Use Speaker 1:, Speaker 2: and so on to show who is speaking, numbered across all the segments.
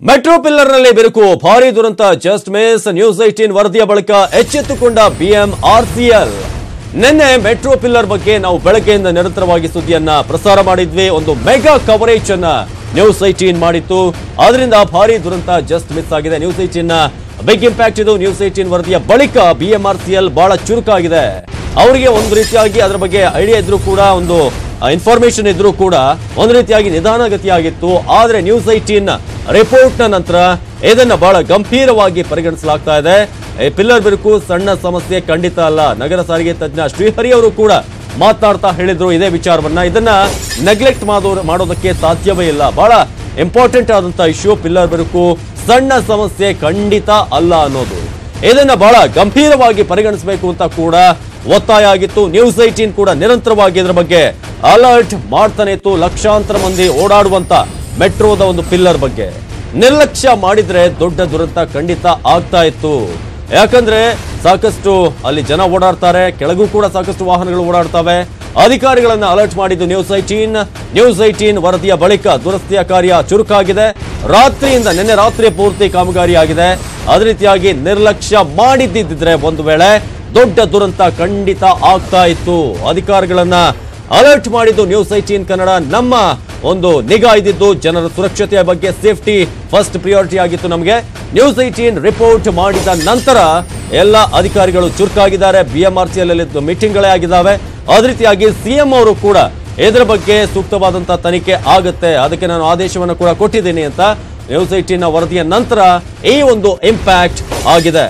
Speaker 1: Metro ಪಿಲ್ಲರ್ನಲ್ಲಿ ಬಿರುಕು ಭಾರಿ ದುರಂತ ಜಸ್ಟ್ ಮಿಸ್ ನ್ಯೂಸ್ 18 ವರದಿಯ ಬಳಿಕ ಎಚ್ಚೆತ್ತುಕೊಂಡ ಬಿಎಂಆರ್ಸಿಎಲ್. ನಿನ್ನೆ ಮೆಟ್ರೋ ಪಿಲ್ಲರ್ ಬಗ್ಗೆ ನಾವು ಬೆಳಗ್ಗೆಯಿಂದ ನಿರಂತರವಾಗಿ ಸುದ್ದಿಯನ್ನ ಪ್ರಸಾರ ಮಾಡಿದ್ವಿ. ಒಂದು ಮೆಗಾ ಕವರೇಜ್ ಅನ್ನ ನ್ಯೂಸ್ 18 ಮಾಡಿತ್ತು. ಅದರಿಂದ ಭಾರಿ ದುರಂತ ಜಸ್ಟ್ ಮಿಸ್ ಆಗಿದೆ. ನ್ಯೂಸ್ 18 ಬಿಗ್ ಇಂಪ್ಯಾಕ್ಟ್ ಇದು. ನ್ಯೂಸ್ 18 ವರದಿಯ ಬಳಿಕ ಬಿಎಂಆರ್ಸಿಎಲ್ ಬಹಳ ಚುರುಕಾಗಿದೆ. ಅವರಿಗೆ ಒಂದು ರೀತಿಯಾಗಿ ಅದರ ಬಗ್ಗೆ ಐಡಿಯಾ ಇದ್ರೂ ಕೂಡ, ಒಂದು ಇನ್ಫಾರ್ಮೇಶನ್ ಇದ್ರೂ ಕೂಡ ಒಂದು ರೀತಿಯಾಗಿ ನಿಧಾನಗತಿಯಾಗಿತ್ತು. ಆದರೆ ನ್ಯೂಸ್ 18 ರಿಪೋರ್ಟ್ ನ ನಂತರ ಇದನ್ನ ಬಹಳ ಗಂಭೀರವಾಗಿ ಪರಿಗಣಿಸಲಾಗ್ತಾ ಇದೆ. ಪಿಲ್ಲರ್ ಬಿರುಕು ಸಣ್ಣ ಸಮಸ್ಯೆ ಖಂಡಿತ ಅಲ್ಲ. ನಗರ ಸಾರಿಗೆ ತಜ್ಞ ಶ್ರೀಹರಿ ಅವರು ಕೂಡ ಮಾತನಾಡ್ತಾ ಹೇಳಿದ್ರು ಇದೇ ವಿಚಾರವನ್ನ. ಇದನ್ನ ನೆಗ್ಲೆಕ್ಟ್ ಮಾಡೋದಕ್ಕೆ ಸಾಧ್ಯವೇ ಇಲ್ಲ. ಬಹಳ ಇಂಪಾರ್ಟೆಂಟ್ ಆದಂತ ಇಶ್ಯೂ. ಪಿಲ್ಲರ್ ಬಿರುಕು ಸಣ್ಣ ಸಮಸ್ಯೆ ಖಂಡಿತ ಅಲ್ಲ ಅನ್ನೋದು, ಇದನ್ನ ಬಹಳ ಗಂಭೀರವಾಗಿ ಪರಿಗಣಿಸಬೇಕು ಅಂತ ಕೂಡ ಒತ್ತಾಯ ಆಗಿತ್ತು. ನ್ಯೂಸ್ 18 ಕೂಡ ನಿರಂತರವಾಗಿ ಇದರ ಬಗ್ಗೆ ಅಲರ್ಟ್ ಮಾಡ್ತಾನೆ ಇತ್ತು. ಲಕ್ಷಾಂತರ ಮಂದಿ ಓಡಾಡುವಂತ ಮೆಟ್ರೋದ ಒಂದು ಪಿಲ್ಲರ್ ಬಗ್ಗೆ ನಿರ್ಲಕ್ಷ್ಯ ಮಾಡಿದ್ರೆ ದೊಡ್ಡ ದುರಂತ ಖಂಡಿತ ಆಗ್ತಾ ಇತ್ತು. ಯಾಕಂದ್ರೆ ಸಾಕಷ್ಟು ಅಲ್ಲಿ ಜನ ಓಡಾಡ್ತಾರೆ, ಕೆಳಗೂ ಕೂಡ ಸಾಕಷ್ಟು ವಾಹನಗಳು ಓಡಾಡ್ತವೆ. ಅಧಿಕಾರಿಗಳನ್ನ ಅಲರ್ಟ್ ಮಾಡಿದ್ದು ನ್ಯೂಸ್ 18. ನ್ಯೂಸ್ 18 ವರದಿಯ ಬಳಿಕ ದುರಸ್ತಿಯ ಕಾರ್ಯ ಚುರುಕಾಗಿದೆ. ರಾತ್ರಿಯಿಂದ ನಿನ್ನೆ ರಾತ್ರಿ ಪೂರ್ತಿ ಕಾಮಗಾರಿ ಆಗಿದೆ. ಅದೇ ರೀತಿಯಾಗಿ ನಿರ್ಲಕ್ಷ್ಯ ಮಾಡಿದ್ದಿದ್ರೆ ಒಂದು ವೇಳೆ ದೊಡ್ಡ ದುರಂತ ಖಂಡಿತ ಆಗ್ತಾ ಇತ್ತು. ಅಧಿಕಾರಿಗಳನ್ನ ಅಲರ್ಟ್ ಮಾಡಿದ್ದು ನ್ಯೂಸ್ 18 ಕನ್ನಡ. ನಮ್ಮ ಒಂದು ನಿಗಾ ಇದ್ದಿದ್ದು ಜನರ ಸುರಕ್ಷತೆಯ ಬಗ್ಗೆ, ಸೇಫ್ಟಿ ಫಸ್ಟ್ ಪ್ರಿಯಾರಿಟಿ ಆಗಿತ್ತು ನಮಗೆ. ನ್ಯೂಸ್ 18 ರಿಪೋರ್ಟ್ ಮಾಡಿದ ನಂತರ ಎಲ್ಲ ಅಧಿಕಾರಿಗಳು ಚುರುಕಾಗಿದ್ದಾರೆ. ಬಿಎಂಆರ್ಸಿಎಲ್ ಅಲ್ಲಿ ಮೀಟಿಂಗ್ಗಳೇ ಆಗಿದ್ದಾವೆ. ಅದೇ ರೀತಿಯಾಗಿ ಸಿಎಂ ಅವರು ಕೂಡ ಇದರ ಬಗ್ಗೆ ಸೂಕ್ತವಾದಂತಹ ತನಿಖೆ ಆಗುತ್ತೆ, ಅದಕ್ಕೆ ನಾನು ಆದೇಶವನ್ನು ಕೂಡ ಕೊಟ್ಟಿದ್ದೀನಿ ಅಂತ ನ್ಯೂಸ್ 18 ವರದಿಯ ನಂತರ ಈ ಒಂದು ಇಂಪ್ಯಾಕ್ಟ್ ಆಗಿದೆ.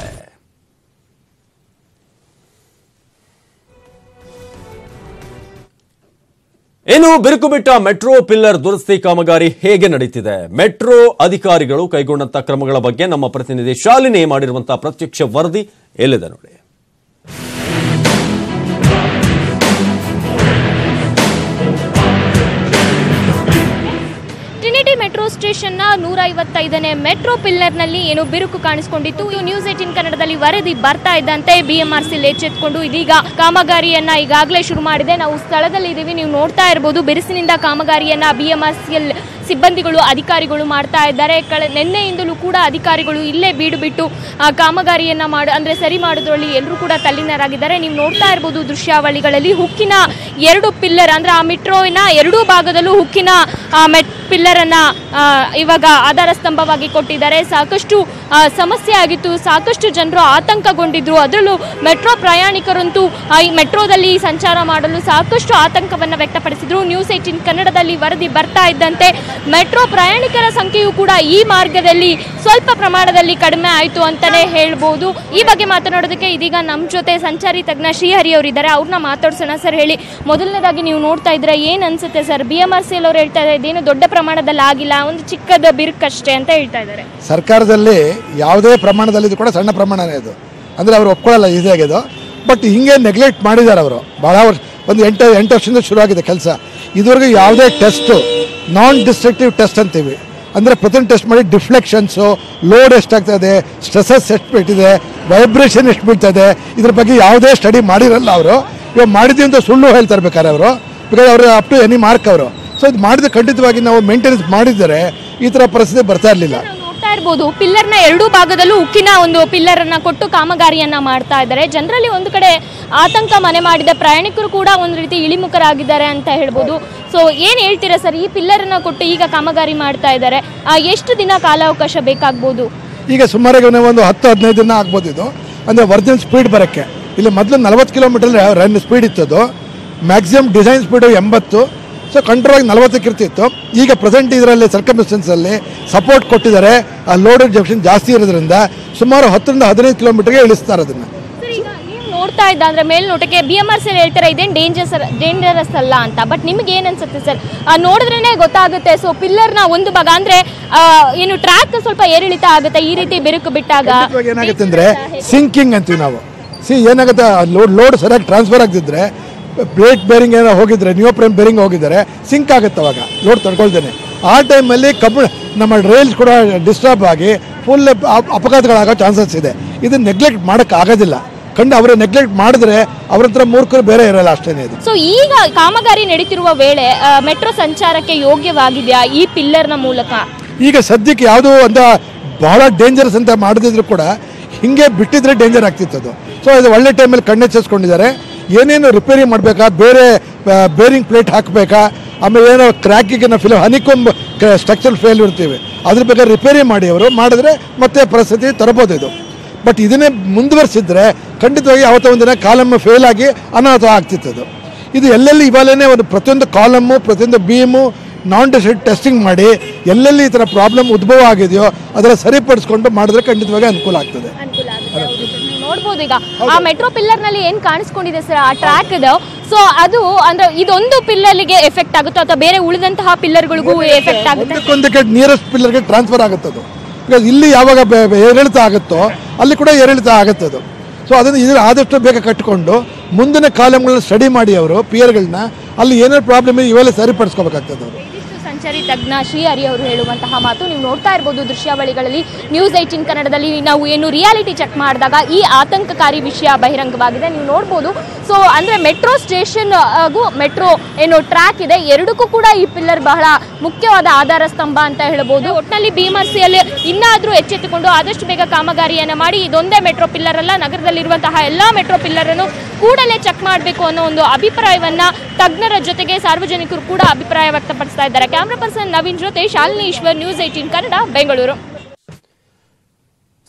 Speaker 1: ಇನ್ನು ಬಿರುಕು ಬಿಟ್ಟ ಮೆಟ್ರೋ ಪಿಲ್ಲರ್ ದುರಸ್ತಿ ಕಾಮಗಾರಿ ಹೇಗೆ ನಡೀತಿದೆ, ಮೆಟ್ರೋ ಅಧಿಕಾರಿಗಳು ಕೈಗೊಂಡಂತ ಕ್ರಮಗಳ ಬಗ್ಗೆ ನಮ್ಮ ಪ್ರತಿನಿಧಿ ಶಾಲಿನಿ ಮಾಡಿರುವಂತಹ ಪ್ರತ್ಯಕ್ಷ ವರದಿ ಎಲ್ಲಿದೆ ನೋಡಿ.
Speaker 2: ಟ್ರಿನಿಟಿ ಮೆಟ್ರೋ ಸ್ಟೇಷನ್ನ 155ನೇ ಮೆಟ್ರೋ ಪಿಲ್ಲರ್ನಲ್ಲಿ ಏನು ಬಿರುಕು ಕಾಣಿಸಿಕೊಂಡಿತ್ತು. ನ್ಯೂಸ್ 18 ಕನ್ನಡದಲ್ಲಿ ವರದಿ ಬರ್ತಾ ಇದ್ದಂತೆ ಬಿಎಂಆರ್ಸಿಎಲ್ ಎಚ್ಚೆತ್ತುಕೊಂಡು ಇದೀಗ ಕಾಮಗಾರಿಯನ್ನ ಈಗಾಗಲೇ ಶುರು ಮಾಡಿದೆ. ನಾವು ಸ್ಥಳದಲ್ಲಿ ಇದ್ದೀವಿ, ನೀವು ನೋಡ್ತಾ ಇರಬಹುದು. ಬಿರುಸಿನಿಂದ ಕಾಮಗಾರಿಯನ್ನ ಬಿಎಂಆರ್ಸಿಎಲ್ ಸಿಬ್ಬಂದಿಗಳು, ಅಧಿಕಾರಿಗಳು ಮಾಡ್ತಾ ಇದ್ದಾರೆ. ನಿನ್ನೆಯಿಂದಲೂ ಕೂಡ ಅಧಿಕಾರಿಗಳು ಇಲ್ಲೇ ಬೀಡು ಬಿಟ್ಟು ಕಾಮಗಾರಿಯನ್ನ ಅಂದ್ರೆ ಸರಿ ಮಾಡೋದ್ರಲ್ಲಿ ಎಲ್ಲರೂ ಕೂಡ ತಲ್ಲೀನರಾಗಿದ್ದಾರೆ. ನೀವು ನೋಡ್ತಾ ಇರಬಹುದು ದೃಶ್ಯಾವಳಿಗಳಲ್ಲಿ ಹುಕ್ಕಿನ 2 ಪಿಲ್ಲರ್, ಅಂದ್ರೆ ಆ ಮೆಟ್ರೋವಿನ 2 ಭಾಗದಲ್ಲೂ ಹುಕ್ಕಿನ ಪಿಲ್ಲರ್ ಅನ್ನ ಇವಾಗ ಆಧಾರ ಸ್ತಂಭವಾಗಿ ಕೊಟ್ಟಿದ್ದಾರೆ. ಸಾಕಷ್ಟು ಸಮಸ್ಯೆ ಆಗಿತ್ತು, ಸಾಕಷ್ಟು ಜನರು ಆತಂಕಗೊಂಡಿದ್ರು. ಅದರಲ್ಲೂ ಮೆಟ್ರೋ ಪ್ರಯಾಣಿಕರಂತೂ ಈ ಮೆಟ್ರೋದಲ್ಲಿ ಸಂಚಾರ ಮಾಡಲು ಸಾಕಷ್ಟು ಆತಂಕವನ್ನು ವ್ಯಕ್ತಪಡಿಸಿದ್ರು. ನ್ಯೂಸ್ 18 ಕನ್ನಡದಲ್ಲಿ ವರದಿ ಬರ್ತಾ ಇದ್ದಂತೆ ಮೆಟ್ರೋ ಪ್ರಯಾಣಿಕರ ಸಂಖ್ಯೆಯೂ ಕೂಡ ಈ ಮಾರ್ಗದಲ್ಲಿ ಸ್ವಲ್ಪ ಪ್ರಮಾಣದಲ್ಲಿ ಕಡಿಮೆ ಆಯಿತು ಅಂತಾನೆ ಹೇಳ್ಬೋದು. ಈ ಬಗ್ಗೆ ಮಾತನಾಡೋದಕ್ಕೆ ಇದೀಗ ನಮ್ಮ ಜೊತೆ ಸಂಚಾರಿ ತಜ್ಞ ಶ್ರೀಹರಿ ಅವರು ಇದ್ದಾರೆ. ಅವ್ರನ್ನ ಮಾತಾಡ್ಸೋಣ. ಸರ್ ಹೇಳಿ, ಮೊದಲನೇದಾಗಿ ನೀವು ನೋಡ್ತಾ ಇದ್ರೆ ಏನ್ ಅನ್ಸುತ್ತೆ ಸರ್? ಬಿಎಂಆರ್ಸಿಎಲ್ ಅವರು ಹೇಳ್ತಾ ಇದ್ದಾರೆ ಇದೇನು ದೊಡ್ಡ ಪ್ರಮಾಣದಲ್ಲಿ ಆಗಿಲ್ಲ, ಒಂದು ಚಿಕ್ಕದ ಬಿರುಕಷ್ಟೇ ಅಂತ ಹೇಳ್ತಾ ಇದ್ದಾರೆ.
Speaker 3: ಸರ್ಕಾರದಲ್ಲಿ ಯಾವುದೇ ಪ್ರಮಾಣದಲ್ಲಿ ಕೂಡ ಸಣ್ಣ ಪ್ರಮಾಣನೇ ಇದು, ಅಂದ್ರೆ ಅವರು ಒಪ್ಕೊಳ್ಳಲ್ಲ ಈಸಿಯಾಗಿ ಇದು. ಬಟ್ ಹಿಂಗೆ ನೆಗ್ಲೆಕ್ಟ್ ಮಾಡಿದ್ದಾರೆ ಅವರು. ಬಹಳ ಒಂದು 8 ವರ್ಷದಿಂದ ಶುರುವಾಗಿದೆ ಕೆಲಸ. ಇದುವರೆಗೂ ಯಾವುದೇ ಟೆಸ್ಟು, ನಾನ್ ಡಿಸ್ಟ್ರಕ್ಟಿವ್ ಟೆಸ್ಟ್ ಅಂತೀವಿ, ಅಂದರೆ ಪ್ರತಿಯೊಂದು ಟೆಸ್ಟ್ ಮಾಡಿ ಡಿಫ್ಲೆಕ್ಷನ್ಸು, ಲೋಡ್ ಎಷ್ಟಾಗ್ತಾ ಇದೆ, ಸ್ಟ್ರೆಸಸ್ ಎಷ್ಟು ಬಿಟ್ಟಿದೆ, ವೈಬ್ರೇಷನ್ ಎಷ್ಟು ಬೀಳ್ತಾ ಇದೆ, ಇದ್ರ ಬಗ್ಗೆ ಯಾವುದೇ ಸ್ಟಡಿ ಮಾಡಿರಲ್ಲ ಅವರು. ಇವಾಗ ಮಾಡಿದ್ವಿ ಅಂತ ಸುಳ್ಳು ಹೇಳ್ತಾ ಇರ್ಬೇಕಾರೆ ಅವರು, ಬಿಕಾಸ್ ಅವರು ಅಪ್ ಟು ಎನಿ ಮಾರ್ಕ್ ಅವರು. ಸೊ ಇದು ಮಾಡಿದ್ರೆ ಖಂಡಿತವಾಗಿ ನಾವು ಮೇಂಟೆನೆನ್ಸ್ ಮಾಡಿದರೆ ಈ ಥರ ಪರಿಸ್ಥಿತಿ ಬರ್ತಾ ಇರಲಿಲ್ಲ.
Speaker 2: ಇರಬಹುದು. ಪಿಲ್ಲರ್ನ 2 ಭಾಗದಲ್ಲೂ ಉಕ್ಕಿನ ಒಂದು ಪಿಲ್ಲರ್ ಅನ್ನ ಕೊಟ್ಟು ಕಾಮಗಾರಿಯನ್ನ ಮಾಡ್ತಾ ಇದ್ದಾರೆ. ಜನರಲ್ಲಿ ಒಂದು ಕಡೆ ಆತಂಕ ಮನೆ ಮಾಡಿದ ಪ್ರಯಾಣಿಕರು ಕೂಡ ಒಂದು ರೀತಿ ಇಳಿಮುಖರಾಗಿದ್ದಾರೆ ಅಂತ ಹೇಳ್ಬೋದು. ಸೊ ಏನ್ ಹೇಳ್ತೀರಾ ಸರ್, ಈ ಪಿಲ್ಲರ್ ಅನ್ನ ಕೊಟ್ಟು ಈಗ ಕಾಮಗಾರಿ ಮಾಡ್ತಾ ಇದ್ದಾರೆ, ಎಷ್ಟು ದಿನ ಕಾಲಾವಕಾಶ ಬೇಕಾಗ್ಬೋದು?
Speaker 3: ಈಗ ಸುಮಾರಾಗಿ ಒಂದು 10-15 ದಿನ ಆಗ್ಬೋದು ಇದು. ಅಂದರೆ ಒರಿಜಿನಲ್ ಸ್ಪೀಡ್ ಬರೋಕ್ಕೆ ಇಲ್ಲಿ ಮೊದಲು 40 ಕಿಲೋಮೀಟರ್ ರನ್ ಸ್ಪೀಡ್ ಇತ್ತದು. Maximum design speed 80. So control 40ಕ್ಕೆ ಇರ್ತಿತ್ತು. ಈಗ ಪ್ರೆಸೆಂಟ್ ಇದರಲ್ಲಿ ಸರ್ಕಮ್ಸ್ಟೆನ್ಸಲ್ಲಿ ಸಪೋರ್ಟ್ ಕೊಟ್ಟಿದ್ದಾರೆ. ಆ ಲೋಡೆಡ್ ಜಂಕ್ಷನ್ ಜಾಸ್ತಿ ಇರೋದ್ರಿಂದ ಸುಮಾರು 10-15 ಕಿಲೋಮೀಟರ್ಗೆ ಇಳಿಸ್ತಾರೆ ಅದನ್ನು.
Speaker 2: ನೋಡ್ತಾ ಇದ್ದ ಅಂದ್ರೆ ಮೇಲ್ನೋಟಕ್ಕೆ ಬಿಎಂಆರ್ಸಿಎಲ್ ಹೇಳ್ತಾರೆ ಇದೇನು ಡೇಂಜರಸ್ ಅಲ್ಲ ಅಂತ. ಬಟ್ ನಿಮ್ಗೆ ಏನ್ ಅನ್ಸುತ್ತೆ ಸರ್? ನೋಡಿದ್ರೇನೆ ಗೊತ್ತಾಗುತ್ತೆ. ಸೊ ಪಿಲ್ಲರ್ನ ಒಂದು ಭಾಗ ಅಂದ್ರೆ ಏನು ಟ್ರ್ಯಾಕ್ ಸ್ವಲ್ಪ ಏರಿಳಿತ ಆಗುತ್ತೆ ಈ ರೀತಿ ಬಿರುಕು ಬಿಟ್ಟಾಗ.
Speaker 3: ಏನಾಗುತ್ತೆ ಅಂದ್ರೆ ಸಿಂಕಿಂಗ್ ಅಂತೀವಿ ನಾವು. ಏನಾಗುತ್ತೆ, ಲೋಡ್ ಸರಿಯಾಗಿ ಟ್ರಾನ್ಸ್ಫರ್ ಆಗ್ತಿದ್ರೆ, ಪ್ಲೇಟ್ ಬೇರಿಂಗ್ ಏನೋ ಹೋಗಿದ್ರೆ, ನಿಯೋಪ್ರೇಮ್ ಬೇರಿಂಗ್ ಹೋಗಿದ್ದಾರೆ, ಸಿಂಕ್ ಆಗುತ್ತೆ ಅವಾಗ ಲೋಡ್ ತಡ್ಕೊಳ್ತೇನೆ. ಆ ಟೈಮಲ್ಲಿ ನಮ್ಮ ರೈಲ್ಸ್ ಕೂಡ ಡಿಸ್ಟರ್ಬ್ ಆಗಿ ಫುಲ್ ಅಪಘಾತಗಳಾಗೋ ಚಾನ್ಸಸ್ ಇದೆ. ಇದು ನೆಗ್ಲೆಕ್ಟ್ ಮಾಡೋಕ್ಕೆ ಆಗೋದಿಲ್ಲ. ಕಂಡು ಅವರು ನೆಗ್ಲೆಕ್ಟ್ ಮಾಡಿದ್ರೆ ಅವ್ರ ಹತ್ರ ಮೂರ್ಖರು ಬೇರೆ ಇರಲ್ಲ, ಅಷ್ಟೇನೆ ಇದು.
Speaker 2: ಸೊ ಈಗ ಕಾಮಗಾರಿ ನಡೀತಿರುವ ವೇಳೆ ಮೆಟ್ರೋ ಸಂಚಾರಕ್ಕೆ ಯೋಗ್ಯವಾಗಿದೆಯಾ ಈ ಪಿಲ್ಲರ್ನ ಮೂಲಕ?
Speaker 3: ಈಗ ಸದ್ಯಕ್ಕೆ ಯಾವುದೋ ಒಂದು ಬಹಳ ಡೇಂಜರಸ್ ಅಂತ ಮಾಡದಿದ್ರು ಕೂಡ ಹಿಂಗೆ ಬಿಟ್ಟಿದ್ರೆ ಡೇಂಜರ್ ಆಗ್ತಿತ್ತು ಅದು. ಸೊ ಇದು ಒಳ್ಳೆ ಟೈಮಲ್ಲಿ ಕಣ್ಣೆಚ್ಚಿಸ್ಕೊಂಡಿದ್ದಾರೆ. ಏನೇನು ರಿಪೇರಿ ಮಾಡಬೇಕಾ, ಬೇರೆ ಬೇರಿಂಗ್ ಪ್ಲೇಟ್ ಹಾಕಬೇಕಾ, ಆಮೇಲೆ ಏನೋ ಕ್ರ್ಯಾಕಿಗೆ ನಾವು ಹನಿಕೊಂಬ್ ಸ್ಟ್ರಕ್ಚರ್ ಫೇಲ್ ಇರ್ತೀವಿ, ಅದ್ರ ಬೇಕಾದ್ರೆ ರಿಪೇರಿ ಮಾಡಿ ಅವರು ಮಾಡಿದ್ರೆ ಮತ್ತೆ ಪರಿಸ್ಥಿತಿ ತರಬಹುದು ಇದು. ಬಟ್ ಇದನ್ನೇ ಮುಂದುವರಿಸಿದ್ರೆ ಖಂಡಿತವಾಗಿ ಯಾವತ್ತೋ ಒಂದಿನ ಕಾಲಮ್ ಫೇಲ್ ಆಗಿ ಅನಾಹುತ ಆಗ್ತಿತ್ತು. ಇದು ಎಲ್ಲೆಲ್ಲಿ ಇವಾಗಲೇ ಒಂದು ಪ್ರತಿಯೊಂದು ಕಾಲಮ್ಮು ಪ್ರತಿಯೊಂದು ಬೀಮು ನಾನ್ ಟೆಸ್ಟಿಂಗ್ ಮಾಡಿ ಎಲ್ಲೆಲ್ಲಿ ಈ ಥರ ಪ್ರಾಬ್ಲಮ್ ಉದ್ಭವ ಆಗಿದೆಯೋ ಅದರ ಸರಿಪಡಿಸ್ಕೊಂಡು ಮಾಡಿದ್ರೆ ಖಂಡಿತವಾಗಿ ಅನುಕೂಲ ಆಗ್ತದೆ.
Speaker 2: ನೋಡ್ಬೋದು ಈಗ ಆ ಮೆಟ್ರೋ ಪಿಲ್ಲರ್ ನಲ್ಲಿ ಏನ್ ಕಾಣಿಸ್ಕೊಂಡಿದೆ ಸರ್ ಆ ಟ್ರ್ಯಾಕ್ ಇದೆ. ಸೊ ಅದು ಅಂದ್ರೆ ಇದೊಂದು ಪಿಲ್ಲರ್ಗೆ ಎಫೆಕ್ಟ್ ಆಗುತ್ತೋ ಅಥವಾ ಬೇರೆ ಉಳಿದಂತಹ ಪಿಲ್ಲರ್ಗಳಿಗೂ ಎಫೆಕ್ಟ್ ಆಗುತ್ತೆ?
Speaker 3: ಒಂದಕ್ಕೆ ನಿಯರೆಸ್ಟ್ ಪಿಲ್ಲರ್ಗೆ ಟ್ರಾನ್ಸ್ಫರ್ ಆಗುತ್ತದು. ಬಿಕಾಸ್ ಇಲ್ಲಿ ಯಾವಾಗ ಏರಿಳಿತ ಆಗುತ್ತೋ ಅಲ್ಲಿ ಕೂಡ ಏರಿಳಿತ ಆಗುತ್ತದು. ಸೊ ಅದನ್ನು ಇದ್ರ ಆದಷ್ಟು ಬೇಗ ಕಟ್ಟಿಕೊಂಡು ಮುಂದಿನ ಕಾಲಮ್ಗಳನ್ನ ಸ್ಟಡಿ ಮಾಡಿ ಅವರು ಪಿಯರ್ಗಳನ್ನ ಅಲ್ಲಿ ಏನೇನು ಪ್ರಾಬ್ಲಮ್ ಇವೆಲ್ಲ ಸರಿಪಡಿಸ್ಕೋಬೇಕಾಗ್ತದೆ ಅವರು.
Speaker 2: ಸಂಚಾರಿ ತಜ್ಞ ಶ್ರೀಹರಿ ಅವರು ಹೇಳುವಂತಹ ಮಾತು ನೀವು ನೋಡ್ತಾ ಇರಬಹುದು ದೃಶ್ಯಾವಳಿಗಳಲ್ಲಿ. ನ್ಯೂಸ್ 18 ಕನ್ನಡದಲ್ಲಿ ನಾವು ಏನು ರಿಯಾಲಿಟಿ ಚೆಕ್ ಮಾಡಿದಾಗ ಈ ಆತಂಕಕಾರಿ ವಿಷಯ ಬಹಿರಂಗವಾಗಿದೆ, ನೀವು ನೋಡ್ಬೋದು. ಸೊ ಅಂದ್ರೆ ಮೆಟ್ರೋ ಸ್ಟೇಷನ್ ಹಾಗೂ ಮೆಟ್ರೋ ಏನು ಟ್ರ್ಯಾಕ್ ಇದೆ, ಎರಡಕ್ಕೂ ಕೂಡ ಈ ಪಿಲ್ಲರ್ ಬಹಳ ಮುಖ್ಯವಾದ ಆಧಾರ ಸ್ತಂಭ ಅಂತ ಹೇಳ್ಬೋದು. ಒಟ್ಟಿನಲ್ಲಿ BMRCಯಲ್ಲಿ ಇನ್ನಾದರೂ ಎಚ್ಚೆತ್ತುಕೊಂಡು ಆದಷ್ಟು ಬೇಗ ಕಾಮಗಾರಿಯನ್ನು ಮಾಡಿ ಇದೊಂದೇ ಮೆಟ್ರೋ ಪಿಲ್ಲರ್ ಅಲ್ಲ, ನಗರದಲ್ಲಿರುವಂತಹ ಎಲ್ಲಾ ಮೆಟ್ರೋ ಪಿಲ್ಲರ್ ಅನ್ನು ಕೂಡಲೇ ಚೆಕ್ ಮಾಡಬೇಕು ಅನ್ನೋ ಒಂದು ಅಭಿಪ್ರಾಯವನ್ನ ತಜ್ಞರ ಜೊತೆಗೆ ಸಾರ್ವಜನಿಕರು ಕೂಡ ಅಭಿಪ್ರಾಯ ವ್ಯಕ್ತಪಡಿಸ್ತಾ ಇದ್ದಾರೆ. ಕ್ಯಾಮರಾ ಪರ್ಸನ್ ನವೀನ್ ಜೊತೆ ಶಾಲಿನಿ ಈಶ್ವರ್, ನ್ಯೂಸ್ 18 ಕನ್ನಡ, ಬೆಂಗಳೂರು.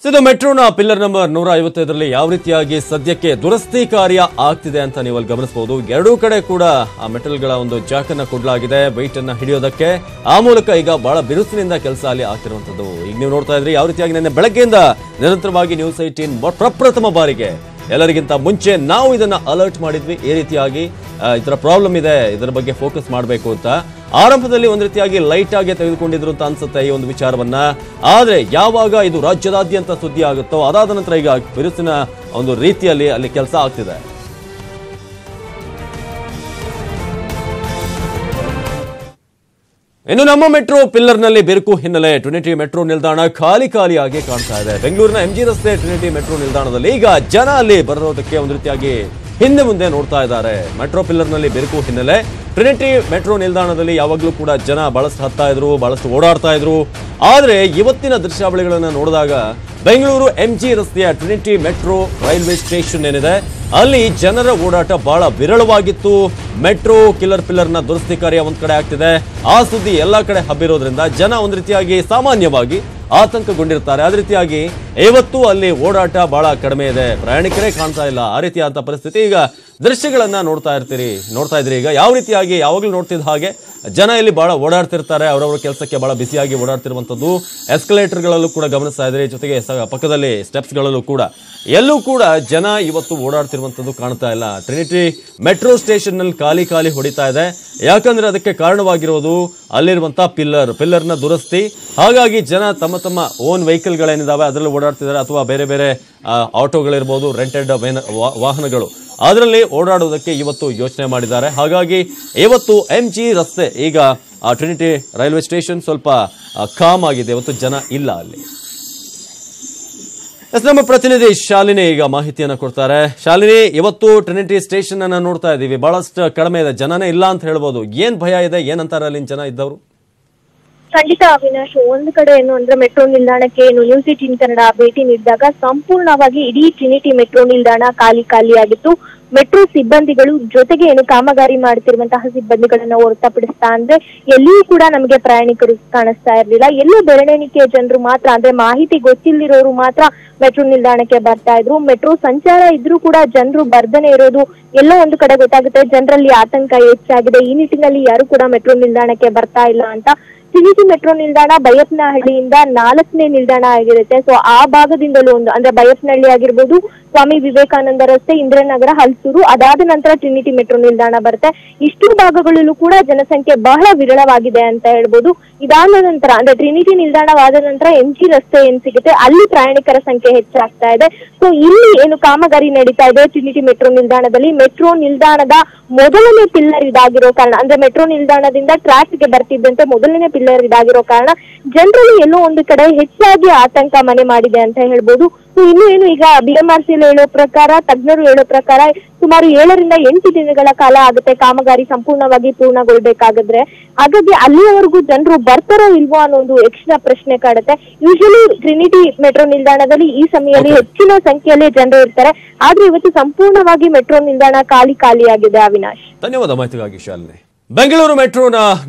Speaker 1: ಇದು ಮೆಟ್ರೋನ ಪಿಲ್ಲರ್ ನಂಬರ್ 155ರಲ್ಲಿ ಯಾವ ರೀತಿಯಾಗಿ ಸದ್ಯಕ್ಕೆ ದುರಸ್ತಿ ಕಾರ್ಯ ಆಗ್ತಿದೆ ಅಂತ ನೀವು ಅಲ್ಲಿ ಗಮನಿಸಬಹುದು. ಎರಡೂ ಕಡೆ ಕೂಡ ಆ ಮೆಟಲ್ಗಳ ಒಂದು ಜಾಕನ್ನ ಕೊಡಲಾಗಿದೆ ವೆಯ್ಟ್ ಅನ್ನ ಹಿಡಿಯೋದಕ್ಕೆ. ಆ ಮೂಲಕ ಈಗ ಬಹಳ ಬಿರುಸಿನಿಂದ ಕೆಲಸ ಅಲ್ಲಿ ಆಗ್ತಿರುವಂತದ್ದು. ಈಗ ನೀವು ನೋಡ್ತಾ ಇದ್ರಿ ಯಾವ ರೀತಿಯಾಗಿ ನಿನ್ನೆ ಬೆಳಗ್ಗೆಯಿಂದ ನಿರಂತರವಾಗಿ ನ್ಯೂಸ್ 18 ಪ್ರಪ್ರಥಮ ಬಾರಿಗೆ ಎಲ್ಲರಿಗಿಂತ ಮುಂಚೆ ನಾವು ಇದನ್ನ ಅಲರ್ಟ್ ಮಾಡಿದ್ವಿ. ಈ ರೀತಿಯಾಗಿ ಇದರ ಪ್ರಾಬ್ಲಮ್ ಇದೆ, ಇದರ ಬಗ್ಗೆ ಫೋಕಸ್ ಮಾಡಬೇಕು ಅಂತ. ಆರಂಭದಲ್ಲಿ ಒಂದು ರೀತಿಯಾಗಿ ಲೈಟ್ ಆಗಿ ತೆಗೆದುಕೊಂಡಿದ್ರು ಅಂತ ಅನ್ಸುತ್ತೆ ಈ ಒಂದು ವಿಚಾರವನ್ನ. ಆದ್ರೆ ಯಾವಾಗ ಇದು ರಾಜ್ಯದಾದ್ಯಂತ ಸುದ್ದಿ ಆಗುತ್ತೋ ಅದಾದ ನಂತರ ಈಗ ಬಿರುಸಿನ ಒಂದು ರೀತಿಯಲ್ಲಿ ಅಲ್ಲಿ ಕೆಲಸ ಆಗ್ತಿದೆ. ಇನ್ನು ನಮ್ಮ ಮೆಟ್ರೋ ಪಿಲ್ಲರ್ ನಲ್ಲಿ ಬಿರುಕು ಹಿನ್ನೆಲೆ ಟ್ರಿನಿಟಿ ಮೆಟ್ರೋ ನಿಲ್ದಾಣ ಖಾಲಿಯಾಗಿ ಕಾಣ್ತಾ ಇದೆ. ಬೆಂಗಳೂರಿನ MG ರಸ್ತೆ ಟ್ರಿನಿಟಿ ಮೆಟ್ರೋ ನಿಲ್ದಾಣದಲ್ಲಿ ಈಗ ಜನ ಅಲ್ಲಿ ಬರೋದಕ್ಕೆ ಒಂದು ರೀತಿಯಾಗಿ ಹಿಂದೆ ಮುಂದೆ ನೋಡ್ತಾ ಇದ್ದಾರೆ. ಮೆಟ್ರೋ ಪಿಲ್ಲರ್ ನಲ್ಲಿ ಬಿರುಕು ಹಿನ್ನೆಲೆ ಟ್ರಿನಿಟಿ ಮೆಟ್ರೋ ನಿಲ್ದಾಣದಲ್ಲಿ ಯಾವಾಗಲೂ ಕೂಡ ಜನ ಬಹಳಷ್ಟು ಹತ್ತಾ ಇದ್ರು, ಬಹಳಷ್ಟು ಓಡಾಡ್ತಾ ಇದ್ರು. ಆದ್ರೆ ಇವತ್ತಿನ ದೃಶ್ಯಾವಳಿಗಳನ್ನ ನೋಡಿದಾಗ ಬೆಂಗಳೂರು MG ರಸ್ತೆಯ ಟ್ರಿನಿಟಿ ಮೆಟ್ರೋ ರೈಲ್ವೆ ಸ್ಟೇಷನ್ ಏನಿದೆ ಅಲ್ಲಿ ಜನರ ಓಡಾಟ ಬಹಳ ವಿರಳವಾಗಿತ್ತು. ಮೆಟ್ರೋ ಕಿಲ್ಲರ್ ಪಿಲ್ಲರ್ನ ದುರಸ್ತಿ ಕಾರ್ಯ ಒಂದ್ ಕಡೆ ಆಗ್ತಿದೆ, ಆ ಸುದ್ದಿ ಎಲ್ಲಾ ಕಡೆ ಹಬ್ಬಿರೋದ್ರಿಂದ ಜನ ಒಂದ್ ರೀತಿಯಾಗಿ ಸಾಮಾನ್ಯವಾಗಿ ಆತಂಕಗೊಂಡಿರ್ತಾರೆ. ಅದೇ ರೀತಿಯಾಗಿ ಇವತ್ತು ಅಲ್ಲಿ ಓಡಾಟ ಬಹಳ ಕಡಿಮೆ ಇದೆ, ಪ್ರಯಾಣಿಕರೇ ಕಾಣ್ತಾ ಇಲ್ಲ. ಆ ರೀತಿಯಾದ ಪರಿಸ್ಥಿತಿ ಈಗ ದೃಶ್ಯಗಳನ್ನ ನೋಡ್ತಾ ಇದ್ರಿ. ಈಗ ಯಾವ ರೀತಿಯಾಗಿ ಯಾವಾಗಲೂ ನೋಡ್ತಿದ್ದ ಹಾಗೆ ಜನ ಇಲ್ಲಿ ಬಹಳ ಓಡಾಡ್ತಿರ್ತಾರೆ, ಅವರವರ ಕೆಲಸಕ್ಕೆ ಬಹಳ ಬಿಸಿಯಾಗಿ ಓಡಾಡ್ತಿರುವಂತದ್ದು. ಎಸ್ಕಲೇಟರ್ಗಳಲ್ಲೂ ಕೂಡ ಗಮನಿಸ್ತಾ ಇದ್ರಿ, ಜೊತೆಗೆ ಪಕ್ಕದಲ್ಲಿ ಸ್ಟೆಪ್ಸ್ಗಳಲ್ಲೂ ಕೂಡ ಎಲ್ಲೂ ಕೂಡ ಜನ ಇವತ್ತು ಓಡಾಡ್ತಿರುವಂತದ್ದು ಕಾಣ್ತಾ ಇಲ್ಲ. ಟ್ರಿನಿಟಿ ಮೆಟ್ರೋ ಸ್ಟೇಷನ್ ನಲ್ಲಿ ಖಾಲಿ ಹೊಡಿತಾ ಇದೆ. ಯಾಕಂದ್ರೆ ಅದಕ್ಕೆ ಕಾರಣವಾಗಿರೋದು ಅಲ್ಲಿರುವಂತಹ ಪಿಲ್ಲರ್ನ ದುರಸ್ತಿ. ಹಾಗಾಗಿ ಜನ ತಮ್ಮ ಓನ್ ವೆಹಿಕಲ್ ಗಳೇನಿದಾವೆ ಅದರಲ್ಲಿ ಓಡಾಡ್ತಿದ್ದಾರೆ, ಅಥವಾ ಬೇರೆ ಆಟೋಗಳಿರ್ಬೋದು, ರೆಂಟೆಡ್ ವಾಹನಗಳು ಅದರಲ್ಲಿ ಓಡಾಡುವುದಕ್ಕೆ ಇವತ್ತು ಯೋಚನೆ ಮಾಡಿದ್ದಾರೆ. ಹಾಗಾಗಿ ಇವತ್ತು MG ರಸ್ತೆ ಈಗ ಟ್ರಿನಿಟಿ ರೈಲ್ವೆ ಸ್ಟೇಷನ್ ಸ್ವಲ್ಪ ಕಾಮ್ ಆಗಿದೆ, ಇವತ್ತು ಜನ ಇಲ್ಲ ಅಲ್ಲಿ. ನಮ್ಮ ಪ್ರತಿನಿಧಿ ಶಾಲಿನಿ ಈಗ ಮಾಹಿತಿಯನ್ನ ಕೊಡ್ತಾರೆ. ಶಾಲಿನಿ, ಇವತ್ತು ಟ್ರಿನಿಟಿ ಸ್ಟೇಷನ್ ಅನ್ನ ನೋಡ್ತಾ ಇದೀವಿ, ಬಹಳಷ್ಟು ಕಡಿಮೆ ಇದೆ, ಜನನೇ ಇಲ್ಲ ಅಂತ ಹೇಳ್ಬೋದು. ಏನ್ ಭಯ ಇದೆ, ಏನಂತಾರೆ ಅಲ್ಲಿ ಜನ ಇದ್ದವರು?
Speaker 4: ಖಂಡಿತ ಅವಿನಾಶ್, ಒಂದು ಕಡೆ ಏನು ಅಂದ್ರೆ ಮೆಟ್ರೋ ನಿಲ್ದಾಣಕ್ಕೆ ಏನು ನ್ಯೂಸ್ 18 ಕನ್ನಡ ಭೇಟಿ ನೀಡಿದಾಗ ಸಂಪೂರ್ಣವಾಗಿ ಇಡೀ ಟ್ರಿನಿಟಿ ಮೆಟ್ರೋ ನಿಲ್ದಾಣ ಖಾಲಿಯಾಗಿತ್ತು. ಮೆಟ್ರೋ ಸಿಬ್ಬಂದಿಗಳು ಜೊತೆಗೆ ಏನು ಕಾಮಗಾರಿ ಮಾಡ್ತಿರುವಂತಹ ಸಿಬ್ಬಂದಿಗಳನ್ನ ಹೊರತುಪಡಿಸ್ತಾ ಅಂದ್ರೆ ಎಲ್ಲಿಯೂ ಕೂಡ ನಮಗೆ ಪ್ರಯಾಣಿಕರು ಕಾಣಿಸ್ತಾ ಇರ್ಲಿಲ್ಲ. ಎಲ್ಲೂ ಬೆರಳೆಣಿಕೆಯ ಜನರು ಮಾತ್ರ, ಅಂದ್ರೆ ಮಾಹಿತಿ ಗೊತ್ತಿಲ್ಲದಿರೋರು ಮಾತ್ರ ಮೆಟ್ರೋ ನಿಲ್ದಾಣಕ್ಕೆ ಬರ್ತಾ ಇದ್ರು. ಮೆಟ್ರೋ ಸಂಚಾರ ಇದ್ರೂ ಕೂಡ ಜನರು ಬರ್ದನೆ ಇರೋದು ಎಲ್ಲೋ ಒಂದು ಕಡೆ ಗೊತ್ತಾಗುತ್ತೆ. ಜನರಲ್ಲಿ ಆತಂಕ ಹೆಚ್ಚಾಗಿದೆ. ಈ ನಿಟ್ಟಿನಲ್ಲಿ ಯಾರು ಕೂಡ ಮೆಟ್ರೋ ನಿಲ್ದಾಣಕ್ಕೆ ಬರ್ತಾ ಇಲ್ಲ ಅಂತ. ಟ್ರಿನಿಟಿ ಮೆಟ್ರೋ ನಿಲ್ದಾಣ ಬೈಯಪ್ಪನಹಳ್ಳಿಯಿಂದ 4ನೇ ನಿಲ್ದಾಣ ಆಗಿರುತ್ತೆ. ಸೊ ಆ ಭಾಗದಿಂದಲೂ ಒಂದು ಅಂದ್ರೆ ಬೈಯಪ್ಪನಹಳ್ಳಿ ಆಗಿರ್ಬೋದು, ಸ್ವಾಮಿ ವಿವೇಕಾನಂದ ರಸ್ತೆ, ಇಂದ್ರನಗರ, ಹಲ್ಸೂರು, ಅದಾದ ನಂತರ ಟ್ರಿನಿಟಿ ಮೆಟ್ರೋ ನಿಲ್ದಾಣ ಬರುತ್ತೆ. ಇಷ್ಟು ಭಾಗಗಳಲ್ಲೂ ಕೂಡ ಜನಸಂಖ್ಯೆ ಬಹಳ ವಿರಳವಾಗಿದೆ ಅಂತ ಹೇಳ್ಬೋದು. ಇದಾದ ನಂತರ ಅಂದ್ರೆ ಟ್ರಿನಿಟಿ ನಿಲ್ದಾಣವಾದ ನಂತರ MG ರಸ್ತೆ ಏನ್ ಸಿಗುತ್ತೆ ಅಲ್ಲಿ ಪ್ರಯಾಣಿಕರ ಸಂಖ್ಯೆ ಹೆಚ್ಚಾಗ್ತಾ ಇದೆ. ಸೊ ಇಲ್ಲಿ ಏನು ಕಾಮಗಾರಿ ನಡೀತಾ ಇದೆ ಟ್ರಿನಿಟಿ ಮೆಟ್ರೋ ನಿಲ್ದಾಣದಲ್ಲಿ, ಮೆಟ್ರೋ ನಿಲ್ದಾಣದ ಮೊದಲನೇ ಪಿಲ್ಲರ್ ಇದಾಗಿರೋ ಕಾರಣ, ಅಂದ್ರೆ ಮೆಟ್ರೋ ನಿಲ್ದಾಣದಿಂದ ಟ್ರ್ಯಾಕ್ ಗೆ ಬರ್ತಿದ್ದಂತೆ ಮೊದಲನೇ ಪಿಲ್ಲರ್ ಇದಾಗಿರೋ ಕಾರಣ ಜನರಲ್ಲಿ ಎಲ್ಲೋ ಒಂದು ಕಡೆ ಹೆಚ್ಚಾಗಿ ಆತಂಕ ಮನೆ ಮಾಡಿದೆ ಅಂತ ಹೇಳ್ಬೋದು. ಇನ್ನು ಏನು ಈಗ BMRCL ಹೇಳೋ ಪ್ರಕಾರ, ತಜ್ಞರು ಹೇಳೋ ಪ್ರಕಾರ ಸುಮಾರು 7 ರಿಂದ 8 ದಿನಗಳ ಕಾಲ ಆಗುತ್ತೆ ಕಾಮಗಾರಿ ಸಂಪೂರ್ಣವಾಗಿ ಪೂರ್ಣಗೊಳ್ಬೇಕಾಗಿದ್ರೆ. ಹಾಗಾಗಿ ಅಲ್ಲಿಯವರೆಗೂ ಜನರು ಬರ್ತಾರೋ ಇಲ್ವೋ ಅನ್ನೋ ಒಂದು ಯಕ್ಷಿಣ ಪ್ರಶ್ನೆ ಕಾಡುತ್ತೆ. ಯೂಶಲಿ ಟ್ರಿನಿಟಿ ಮೆಟ್ರೋ ನಿಲ್ದಾಣದಲ್ಲಿ ಈ ಸಮಯದಲ್ಲಿ ಹೆಚ್ಚಿನ ಸಂಖ್ಯೆಯಲ್ಲಿ ಜನರು ಇರ್ತಾರೆ. ಆದ್ರೆ ಇವತ್ತು ಸಂಪೂರ್ಣವಾಗಿ ಮೆಟ್ರೋ ನಿಲ್ದಾಣ ಖಾಲಿಯಾಗಿದೆ. ಅವಿನಾಶ್,
Speaker 1: ಧನ್ಯವಾದ ಮಾಹಿತಿಗಾಗಿ ಶಾಲಿನಿ. ಬೆಂಗಳೂರು ಮೆಟ್ರೋನ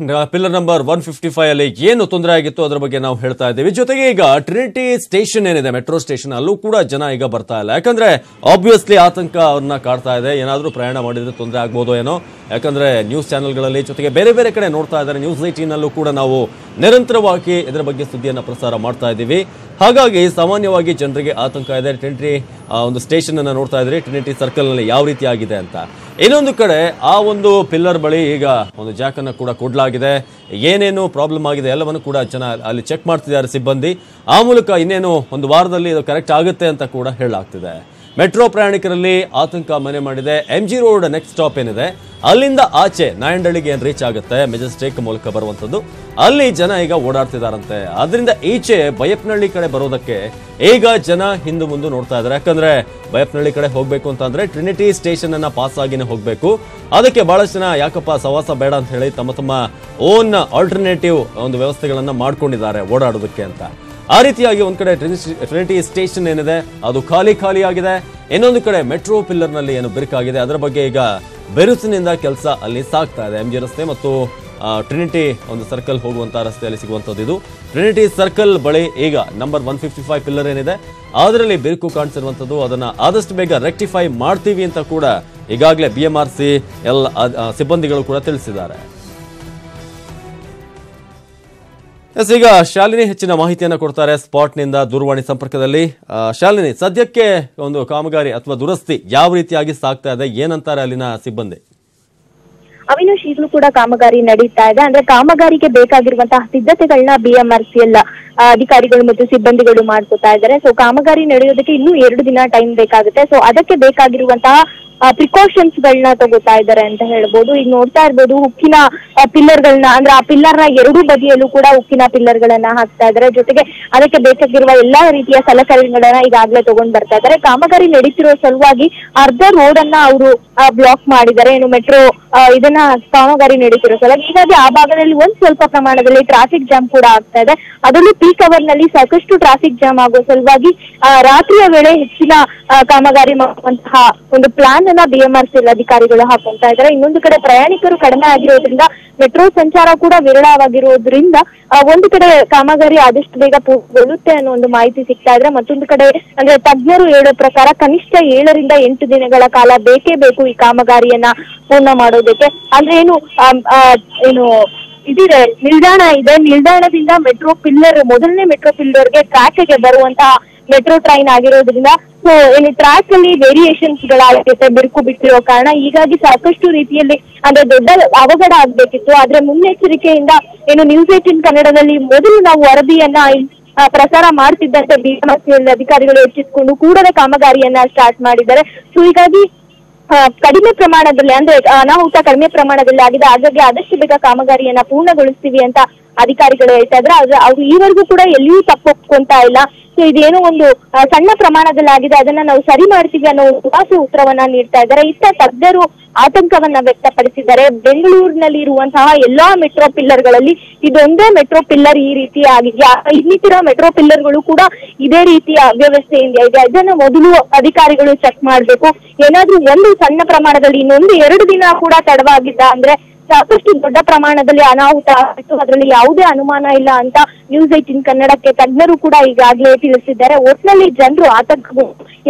Speaker 1: ಪಿಲ್ಲರ್ ನಂಬರ್ 155 ಅಲ್ಲಿ ಏನು ತೊಂದರೆ ಆಗಿತ್ತು ಅದರ ಬಗ್ಗೆ ನಾವು ಹೇಳ್ತಾ ಇದ್ದೀವಿ. ಜೊತೆಗೆ ಈಗ ಟ್ರಿನಿಟಿ ಸ್ಟೇಷನ್ ಏನಿದೆ, ಮೆಟ್ರೋ ಸ್ಟೇಷನ್, ಅಲ್ಲೂ ಕೂಡ ಜನ ಈಗ ಬರ್ತಾ ಇಲ್ಲ. ಯಾಕಂದ್ರೆ ಆಬ್ವಿಯಸ್ಲಿ ಆತಂಕ ಅವ್ರನ್ನ ಕಾಡ್ತಾ ಇದೆ. ಏನಾದ್ರೂ ಪ್ರಯಾಣ ಮಾಡಿದ್ರೆ ತೊಂದರೆ ಆಗ್ಬೋದೋ ಏನೋ. ಯಾಕಂದ್ರೆ ನ್ಯೂಸ್ ಚಾನೆಲ್ಗಳಲ್ಲಿ ಜೊತೆಗೆ ಬೇರೆ ಬೇರೆ ಕಡೆ ನೋಡ್ತಾ ಇದ್ದಾರೆ. ನ್ಯೂಸ್ 18 ನಲ್ಲೂ ಕೂಡ ನಾವು ನಿರಂತರವಾಗಿ ಇದರ ಬಗ್ಗೆ ಸುದ್ದಿಯನ್ನು ಪ್ರಸಾರ ಮಾಡ್ತಾ ಇದ್ದೀವಿ. ಹಾಗಾಗಿ ಸಾಮಾನ್ಯವಾಗಿ ಜನರಿಗೆ ಆತಂಕ ಇದೆ. ಟ್ರಿನಿಟಿ ಒಂದು ಸ್ಟೇಷನ್ ಅನ್ನ ನೋಡ್ತಾ ಇದ್ರಿ, ಟ್ರಿನಿಟಿ ಸರ್ಕಲ್ ನಲ್ಲಿ ಯಾವ ರೀತಿ ಆಗಿದೆ ಅಂತ. ಇನ್ನೊಂದು ಕಡೆ ಆ ಒಂದು ಪಿಲ್ಲರ್ ಬಳಿ ಈಗ ಒಂದು ಜಾಕ್ ಅನ್ನು ಕೂಡ ಕೊಡಲಾಗಿದೆ. ಏನೇನು ಪ್ರಾಬ್ಲಮ್ ಆಗಿದೆ ಎಲ್ಲವನ್ನು ಕೂಡ ಜನ ಅಲ್ಲಿ ಚೆಕ್ ಮಾಡ್ತಿದ್ದಾರೆ ಸಿಬ್ಬಂದಿ. ಆ ಮೂಲಕ ಇನ್ನೇನು ಒಂದು ವಾರದಲ್ಲಿ ಇದು ಕರೆಕ್ಟ್ ಆಗುತ್ತೆ ಅಂತ ಕೂಡ ಹೇಳಲಾಗ್ತಿದೆ. ಮೆಟ್ರೋ ಪ್ರಯಾಣಿಕರಲ್ಲಿ ಆತಂಕ ಮನೆ ಮಾಡಿದೆ. MG ರೋಡ್ ನೆಕ್ಸ್ಟ್ ಸ್ಟಾಪ್ ಏನಿದೆ ಅಲ್ಲಿಂದ ಆಚೆ ನಾಯಂಡಹಳ್ಳಿಗೆ ಏನು ರೀಚ್ ಆಗುತ್ತೆ, ಮೆಜೆಸ್ಟಿಕ್ ಮೂಲಕ ಬರುವಂತದ್ದು, ಅಲ್ಲಿ ಜನ ಈಗ ಓಡಾಡ್ತಿದಾರಂತೆ. ಅದರಿಂದ ಈಚೆ ಬೈಯಪ್ಪನಹಳ್ಳಿ ಕಡೆ ಬರೋದಕ್ಕೆ ಈಗ ಜನ ಹಿಂದೆ ಮುಂದೆ ನೋಡ್ತಾ ಇದ್ದಾರೆ. ಯಾಕಂದ್ರೆ ಬೈಯಪ್ಪನಹಳ್ಳಿ ಕಡೆ ಹೋಗ್ಬೇಕು ಅಂತಂದ್ರೆ ಟ್ರಿನಿಟಿ ಸ್ಟೇಷನ್ ಅನ್ನ ಪಾಸ್ ಆಗಿನೇ ಹೋಗ್ಬೇಕು. ಅದಕ್ಕೆ ಬಹಳಷ್ಟು ಜನ ಯಾಕಪ್ಪ ಸವಾಸ ಬೇಡ ಅಂತ ಹೇಳಿ ತಮ್ಮ ಓನ್ ಆಲ್ಟರ್ನೇಟಿವ್ ಒಂದು ವ್ಯವಸ್ಥೆಗಳನ್ನ ಮಾಡ್ಕೊಂಡಿದ್ದಾರೆ ಓಡಾಡೋದಕ್ಕೆ ಅಂತ. ಆ ರೀತಿಯಾಗಿ ಒಂದ್ ಕಡೆ ಟ್ರಿನಿಟಿ ಸ್ಟೇಷನ್ ಏನಿದೆ ಅದು ಖಾಲಿ ಆಗಿದೆ. ಇನ್ನೊಂದು ಕಡೆ ಮೆಟ್ರೋ ಪಿಲ್ಲರ್ ನಲ್ಲಿ ಏನು ಬಿರುಕಾಗಿದೆ ಅದರ ಬಗ್ಗೆ ಈಗ ಬೆರುಸಿನಿಂದ ಕೆಲಸ ಅಲ್ಲಿ ಸಾಗ್ತಾ ಇದೆ. MG ರಸ್ತೆ ಮತ್ತು ಟ್ರಿನಿಟಿ ಒಂದು ಸರ್ಕಲ್ ಹೋಗುವಂತಹ ರಸ್ತೆಯಲ್ಲಿ ಸಿಗುವಂತದ್ದು ಇದು. ಟ್ರಿನಿಟಿ ಸರ್ಕಲ್ ಬಳಿ ಈಗ ನಂಬರ್ 155 ಪಿಲ್ಲರ್ ಏನಿದೆ ಅದರಲ್ಲಿ ಬಿರುಕು ಕಾಣಿಸಿರುವಂತದ್ದು. ಅದನ್ನ ಆದಷ್ಟು ಬೇಗ ರೆಕ್ಟಿಫೈ ಮಾಡ್ತೀವಿ ಅಂತ ಕೂಡ ಈಗಾಗಲೇ BMRC ಸಿಬ್ಬಂದಿಗಳು ಕೂಡ ತಿಳಿಸಿದ್ದಾರೆ. ಈಗ ಶಾಲಿನಿ ಹೆಚ್ಚಿನ ಮಾಹಿತಿಯನ್ನು ಕೊಡ್ತಾರೆ ಸ್ಪಾಟ್ನಿಂದ ದೂರವಾಣಿ ಸಂಪರ್ಕದಲ್ಲಿ. ಶಾಲಿನಿ, ಸದ್ಯಕ್ಕೆ ಒಂದು ಕಾಮಗಾರಿ ಅಥವಾ ದುರಸ್ತಿ ಯಾವ ರೀತಿಯಾಗಿ ಸಾಗ್ತಾ ಇದೆ, ಏನಂತಾರೆ ಅಲ್ಲಿನ ಸಿಬ್ಬಂದಿ?
Speaker 4: ಅವಿನಾಶ್, ಈಗಲೂ ಕೂಡ ಕಾಮಗಾರಿ ನಡೀತಾ ಇದೆ. ಅಂದ್ರೆ ಕಾಮಗಾರಿಗೆ ಬೇಕಾಗಿರುವಂತಹ ಸಿದ್ಧತೆಗಳನ್ನ BMRCL ಅಧಿಕಾರಿಗಳು ಮತ್ತು ಸಿಬ್ಬಂದಿಗಳು ಮಾಡ್ಕೊತಾ ಇದ್ದಾರೆ. ಸೊ ಕಾಮಗಾರಿ ನಡೆಯೋದಕ್ಕೆ ಇನ್ನೂ 2 ದಿನ ಟೈಮ್ ಬೇಕಾಗುತ್ತೆ. ಸೊ ಅದಕ್ಕೆ ಬೇಕಾಗಿರುವಂತಹ ಪ್ರಿಕಾಷನ್ಸ್ ಗಳನ್ನ ತಗೋತಾ ಇದ್ದಾರೆ ಅಂತ ಹೇಳ್ಬೋದು. ಈಗ ನೋಡ್ತಾ ಇರ್ಬೋದು ಉಕ್ಕಿನ ಪಿಲ್ಲರ್ ಗಳನ್ನ, ಅಂದ್ರೆ ಆ ಪಿಲ್ಲರ್ ನ 2 ಬದಿಯಲ್ಲೂ ಕೂಡ ಉಕ್ಕಿನ ಪಿಲ್ಲರ್ ಗಳನ್ನ ಹಾಕ್ತಾ ಇದ್ದಾರೆ. ಜೊತೆಗೆ ಅದಕ್ಕೆ ಬೇಕಾಗಿರುವ ಎಲ್ಲಾ ರೀತಿಯ ಸಲಕರಣೆಗಳನ್ನ ಈಗಾಗಲೇ ತಗೊಂಡ್ ಬರ್ತಾ ಇದ್ದಾರೆ. ಕಾಮಗಾರಿ ನಡೀತಿರೋ ಸಲುವಾಗಿ ಅರ್ಧ ರೋಡ್ ಅನ್ನ ಅವರು ಬ್ಲಾಕ್ ಮಾಡಿದ್ದಾರೆ. ಏನು ಮೆಟ್ರೋ ಇದನ್ನ ಕಾಮಗಾರಿ ನಡೀತಿರೋ ಸಲುವಾಗಿ ಹೀಗಾಗಿ ಆ ಭಾಗದಲ್ಲಿ ಒಂದ್ ಸ್ವಲ್ಪ ಪ್ರಮಾಣದಲ್ಲಿ ಟ್ರಾಫಿಕ್ ಜಾಮ್ ಕೂಡ ಆಗ್ತಾ ಇದೆ. ಅದರಲ್ಲೂ ಪೀಕ್ ಅವರ್ ನಲ್ಲಿ ಸಾಕಷ್ಟು ಟ್ರಾಫಿಕ್ ಜಾಮ್ ಆಗೋ ಸಲುವಾಗಿ ರಾತ್ರಿಯ ವೇಳೆ ಹೆಚ್ಚಿನ ಕಾಮಗಾರಿ ಮಾಡುವಂತಹ ಒಂದು ಪ್ಲಾನ್ ಅನ್ನ BMRCL ಅಧಿಕಾರಿಗಳು ಹಾಕೊಂತಾ ಇದ್ದಾರೆ. ಇನ್ನೊಂದು ಕಡೆ ಪ್ರಯಾಣಿಕರು ಕಡಿಮೆ ಆಗಿರೋದ್ರಿಂದ ಮೆಟ್ರೋ ಸಂಚಾರ ಕೂಡ ವಿರಳವಾಗಿರೋದ್ರಿಂದ ಒಂದು ಕಡೆ ಕಾಮಗಾರಿ ಆದಷ್ಟು ಬೇಗ ಪೂರ್ಣಗೊಳ್ಳುತ್ತೆ ಅನ್ನೋ ಒಂದು ಮಾಹಿತಿ ಸಿಗ್ತಾ ಇದ್ರೆ, ಮತ್ತೊಂದು ಕಡೆ ಅಂದ್ರೆ ತಜ್ಞರು ಹೇಳೋ ಪ್ರಕಾರ ಕನಿಷ್ಠ 7 ರಿಂದ 8 ದಿನಗಳ ಕಾಲ ಬೇಕೇ ಬೇಕು ಈ ಕಾಮಗಾರಿಯನ್ನ ಪೂರ್ಣ ಮಾಡೋದಕ್ಕೆ. ಅಂದ್ರೆ ಏನು ಇದಿದೆ, ನಿಲ್ದಾಣ ಇದೆ, ನಿಲ್ದಾಣದಿಂದ ಮೆಟ್ರೋ ಪಿಲ್ಲರ್, ಮೊದಲನೇ ಮೆಟ್ರೋ ಪಿಲ್ಲರ್ಗೆ ಟ್ರ್ಯಾಕ್ಗೆ ಬರುವಂತಹ ಮೆಟ್ರೋ ಟ್ರೈನ್ ಆಗಿರೋದ್ರಿಂದ ಸೊ ಏನು ಟ್ರ್ಯಾಕ್ ಅಲ್ಲಿ ವೇರಿಯೇಷನ್ಸ್ ಗಳಾಗುತ್ತೆ ಬಿರುಕು ಬಿಟ್ಟಿರೋ ಕಾರಣ. ಹೀಗಾಗಿ ಸಾಕಷ್ಟು ರೀತಿಯಲ್ಲಿ ಅಂದ್ರೆ ದೊಡ್ಡ ಅವಘಡ ಆಗ್ಬೇಕಿತ್ತು. ಆದ್ರೆ ಮುನ್ನೆಚ್ಚರಿಕೆಯಿಂದ ಏನು ನ್ಯೂಸ್ 18 ಕನ್ನಡದಲ್ಲಿ ಮೊದಲು ನಾವು ವರದಿಯನ್ನ ಪ್ರಸಾರ ಮಾಡ್ತಿದ್ದಂತೆ BMRCL ಅಧಿಕಾರಿಗಳು ಎಚ್ಚೆತ್ಕೊಂಡು ಕೂಡಲೇ ಕಾಮಗಾರಿಯನ್ನ ಸ್ಟಾರ್ಟ್ ಮಾಡಿದ್ದಾರೆ. ಸೊ ಹೀಗಾಗಿ ಕಡಿಮೆ ಪ್ರಮಾಣದಲ್ಲಿ ಅಂದ್ರೆ ಅನಾಹುತ ಕಡಿಮೆ ಪ್ರಮಾಣದಲ್ಲಿ ಆಗಿದೆ. ಹಾಗಾಗಿ ಆದಷ್ಟು ಬೇಗ ಕಾಮಗಾರಿಯನ್ನ ಪೂರ್ಣಗೊಳಿಸ್ತೀವಿ ಅಂತ ಅಧಿಕಾರಿಗಳು ಹೇಳ್ತಾ ಇದ್ರೆ, ಆದ್ರೆ ಅವ್ರು ಈವರೆಗೂ ಕೂಡ ಎಲ್ಲಿಯೂ ತಪ್ಪೊಪ್ಕೊಂತ ಇಲ್ಲ. ಸೊ ಇದೇನೋ ಒಂದು ಸಣ್ಣ ಪ್ರಮಾಣದಲ್ಲಿ ಆಗಿದೆ, ಅದನ್ನ ನಾವು ಸರಿ ಮಾಡ್ತೀವಿ ಅನ್ನೋ ಉದಾಸೆ ಉತ್ತರವನ್ನ ನೀಡ್ತಾ ಇದ್ದಾರೆ. ಇತ್ತ ತಜ್ಞರು ಆತಂಕವನ್ನ ವ್ಯಕ್ತಪಡಿಸಿದ್ದಾರೆ. ಬೆಂಗಳೂರಿನಲ್ಲಿ ಇರುವಂತಹ ಎಲ್ಲಾ ಮೆಟ್ರೋ ಪಿಲ್ಲರ್ ಗಳಲ್ಲಿ ಇದೊಂದೇ ಮೆಟ್ರೋ ಪಿಲ್ಲರ್ ಈ ರೀತಿ ಆಗಿದೆಯಾ, ಇನ್ನಿತರ ಮೆಟ್ರೋ ಪಿಲ್ಲರ್ಗಳು ಕೂಡ ಇದೇ ರೀತಿಯ ಅವ್ಯವಸ್ಥೆಯಿಂದ ಇದೆ, ಇದನ್ನ ಮೊದಲು ಅಧಿಕಾರಿಗಳು ಚೆಕ್ ಮಾಡ್ಬೇಕು. ಏನಾದ್ರೂ ಒಂದು ಸಣ್ಣ ಪ್ರಮಾಣದಲ್ಲಿ ಇನ್ನೊಂದು 2 ದಿನ ಕೂಡ ತಡವಾಗಿದ್ದ ಅಂದ್ರೆ ಸಾಕಷ್ಟು ದೊಡ್ಡ ಪ್ರಮಾಣದಲ್ಲಿ ಅನಾಹುತ ಆಗಿತ್ತು, ಅದರಲ್ಲಿ ಯಾವುದೇ ಅನುಮಾನ ಇಲ್ಲ ಅಂತ ನ್ಯೂಸ್ 18 ಕನ್ನಡಕ್ಕೆ ತಜ್ಞರು ಕೂಡ ಈಗಾಗಲೇ ತಿಳಿಸಿದ್ದಾರೆ. ಒಟ್ನಲ್ಲಿ ಜನರು ಆತಂಕ,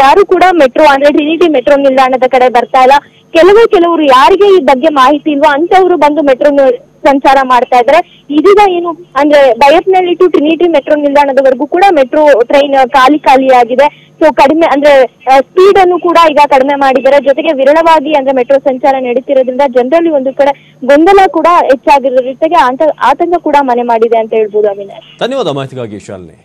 Speaker 4: ಯಾರು ಕೂಡ ಮೆಟ್ರೋ ಅಂದ್ರೆ ಟ್ರಿನಿಟಿ ಮೆಟ್ರೋ ನಿಲ್ದಾಣದ ಕಡೆ ಬರ್ತಾ ಇಲ್ಲ. ಕೆಲವರು ಯಾರಿಗೆ ಈ ಬಗ್ಗೆ ಮಾಹಿತಿ ಇಲ್ವೋ ಅಂತವರು ಬಂದು ಮೆಟ್ರೋ ಸಂಚಾರ ಮಾಡ್ತಾ ಇದ್ದಾರೆ. ಇದೀಗ ಏನು ಅಂದ್ರೆ ಬೈಯಪ್ಪನಹಳ್ಳಿ ಟು ಟ್ರಿನಿಟಿ ಮೆಟ್ರೋ ನಿಲ್ದಾಣದವರೆಗೂ ಕೂಡ ಮೆಟ್ರೋ ಟ್ರೈನ್ ಖಾಲಿಯಾಗಿದೆ. ಸೊ ಕಡಿಮೆ ಅಂದ್ರೆ ಸ್ಪೀಡ್ ಅನ್ನು ಕೂಡ ಈಗ ಕಡಿಮೆ ಮಾಡಿದ್ದಾರೆ. ಜೊತೆಗೆ ವಿರಳವಾಗಿ ಅಂದ್ರೆ ಮೆಟ್ರೋ ಸಂಚಾರ ನಡೀತಿರೋದ್ರಿಂದ ಜನರಲ್ಲಿ ಒಂದು ಕಡೆ ಗೊಂದಲ ಕೂಡ ಹೆಚ್ಚಾಗಿರೋ ಜೊತೆಗೆ ಆತಂಕ ಕೂಡ ಮನೆ ಮಾಡಿದೆ ಅಂತ ಹೇಳ್ಬೋದು. ಅವಿನಾಶ್,
Speaker 1: ಧನ್ಯವಾದ ಮಾಹಿತಿಗಾಗಿ ಶಾಲಿನಿ.